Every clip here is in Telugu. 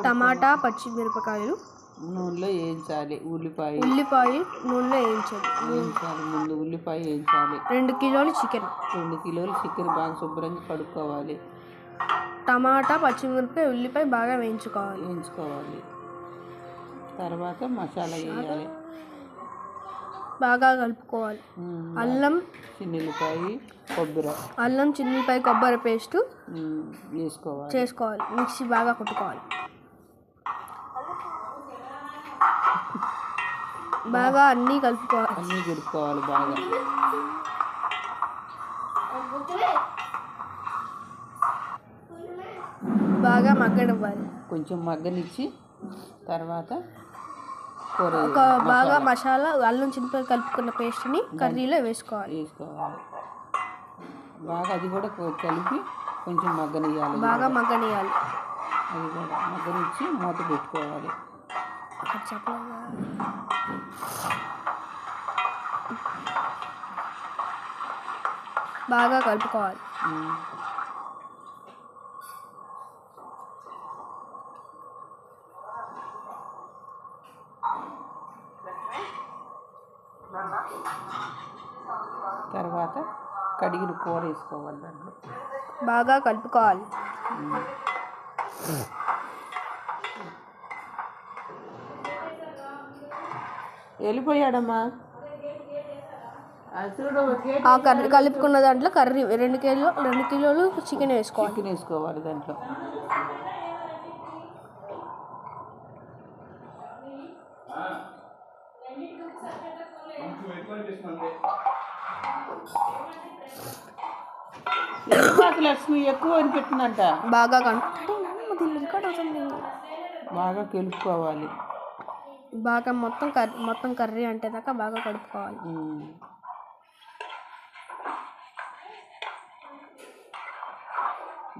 టమాటా పచ్చిమిరపకాయలు నూనెలో వేయించాలి. ఉల్లిపాయ నూనెలో వేయించాలి. ముందు ఉల్లిపాయ వేయించాలి. 2 కిలోలు చికెన్. 2 కిలోలు చికెన్ బాగా శుభ్రంగా కడుక్కోవాలి. టమాటా పచ్చిమిరపకాయ ఉల్లిపాయ బాగా వేయించుకోవాలి. తర్వాత మసాలా వేయాలి. బాగా కలుపుకోవాలి. అల్లం చిన్నులపాయ కొబ్బరి పేస్ట్ చేసుకోవాలి. మిక్సీ బాగా కొట్టుకోవాలి. బాగా అన్నీ కలుపుకోవాలి. బాగా మగ్గనివ్వాలి. కొంచెం మగ్గనిచ్చి తర్వాత బాగా మసాలా అల్లం చిన్నులపాయ కలుపుకున్న పేస్ట్ని కర్రీలో వేసుకోవాలి. బాగా అది కూడా కలిపి కొంచెం మగ్గనియాలి. బాగా మగ్గనియాలి. అది కూడా మగ్గనిచ్చి మూత పెట్టుకోవాలి. బాగా కలుపుకోవాలి. తర్వాత కడిగిన కూర వేసుకోవాలి. దాంట్లో బాగా కలుపుకోవాలి. వెళ్ళిపోయాడమ్మా. ఆ కర్రీ కలుపుకున్న దాంట్లో 2 కిలోలు చికెన్ వేసుకోవాలి. దాంట్లో లక్ష్మి ఎక్కువ అని పెట్టిందంట. బాగా కలుపుకోవాలి. బాగా మొత్తం కర్రీ అంటే దాకా బాగా కలుపుకోవాలి.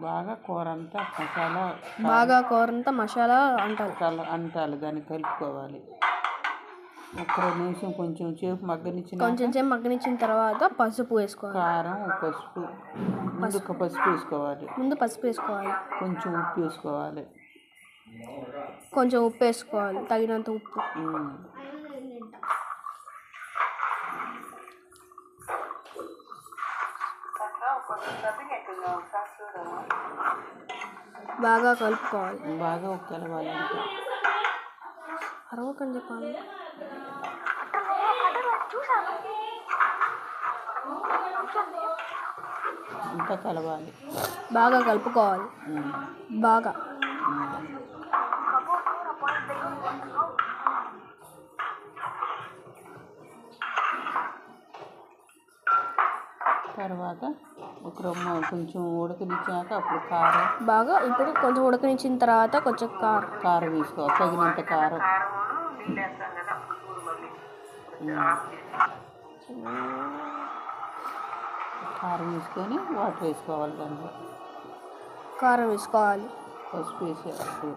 బాగా కూర అంతా మసాలా అంటాలి. దాన్ని కలుపుకోవాలి. ఒక నిమిషం కొంచెం సేపు మగ్గనిచ్చిన తర్వాత పసుపు వేసుకోవాలి. కారం పసుపు వేసుకోవాలి. ముందు పసుపు వేసుకోవాలి. కొంచెం ఉప్పు వేసుకోవాలి. తగినంత ఉప్పు. బాగా కలుపుకోవాలి. అరవకని చెప్పాలి. ఇంకా కలవాలి. బాగా కలుపుకోవాలి. బాగా తర్వాత కొంచెం ఉడకనిచ్చాక అప్పుడు కారం ఇప్పుడు కొంచెం ఉడకనిచ్చిన తర్వాత కొంచెం కారం వేసుకోవాలి. తగినంత కారం వేసుకొని వాటర్ వేసుకోవాలి. దాంట్లో కారం వేసుకోవాలి. పసుపు వేసేయాలి.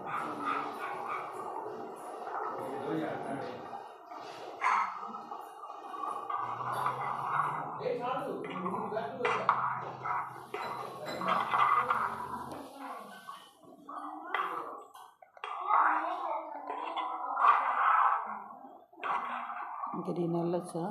ఇంకా దీని వెళ్ళొచ్చా?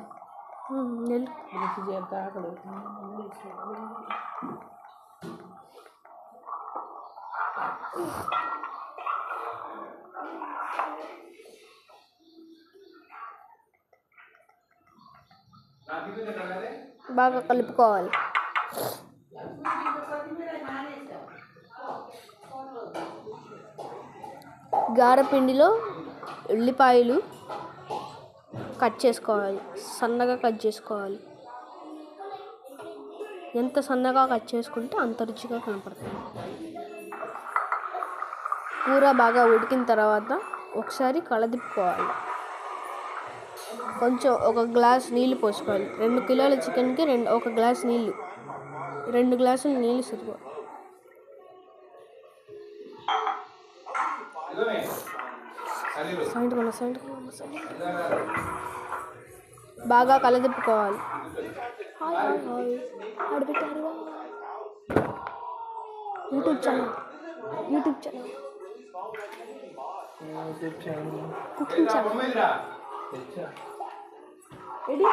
బాగా కలుపుకోవాలి. గారెపిండిలో ఉల్లిపాయలు సన్నగా కట్ చేసుకోవాలి. ఎంత సన్నగా కట్ చేసుకుంటే అంత రుచిగా కనపడుతుంది. కూర బాగా ఉడికిన తర్వాత ఒకసారి కలదిప్పుకోవాలి. కొంచెం 1 గ్లాస్ నీళ్ళు పోసుకోవాలి. 2 కిలోల చికెన్కి 1 గ్లాస్ నీళ్ళు, 2 గ్లాసులు నీళ్ళు సరిపోవాలి. బాగా కలదిప్పుకోవాలి. YouTube channel cooking channel ready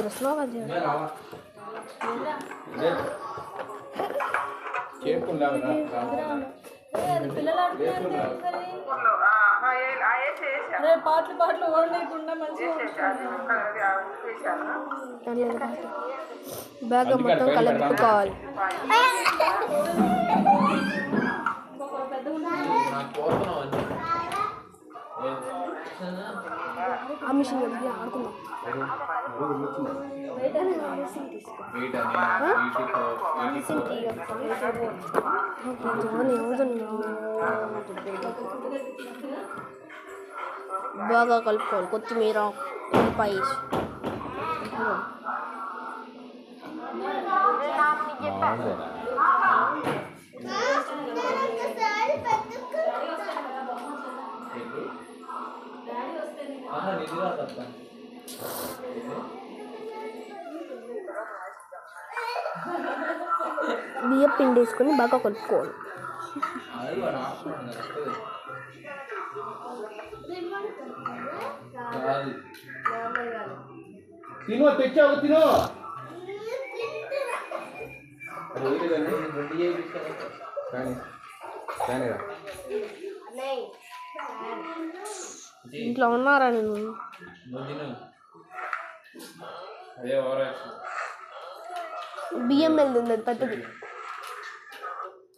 స్లోగా జర పాటలు ఓడలేకుండా మంచిగా బాగా మొత్తం కలుపుకోవాలి. ఆ మిషన్ ఆడుకుందాం. బాగా కలుపుకోవాలి. కొత్తిమీర ఉల్లిపాయ వేసి బియ్యం పిండి వేసుకొని బాగా కలుపుకోవాలి. తిను తెచ్చావు తిను ఇంట్లో ఉన్నారా నేను బియ్యం వెళ్తుంది అది పెద్దది.